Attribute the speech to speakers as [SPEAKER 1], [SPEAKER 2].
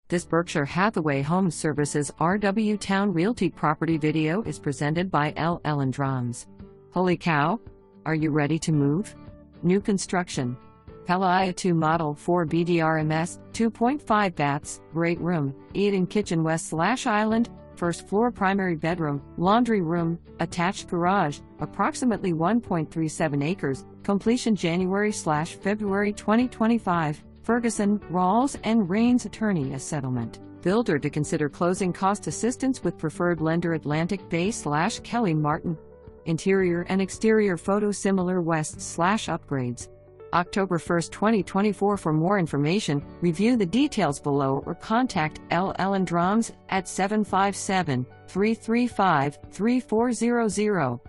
[SPEAKER 1] This Berkshire Hathaway Home Services RW Towne Realty property video is presented by Drames. Holy cow! Are you ready to move? New construction. PELAIAH 2 Model 4 BDRMS, 2.5 baths, great room, eat-in kitchen west/island, first floor primary bedroom, laundry room, attached garage, approximately 1.37 acres, completion January/February 2025. Ferguson, RAWLS and Rain's attorney as settlement. Builder to consider closing cost assistance with preferred lender Atlantic Bay/Kelly Martin. Interior and exterior photo similar west/upgrades. October 1, 2024. For more information, review the details below or contact Drames at 757-335-3400.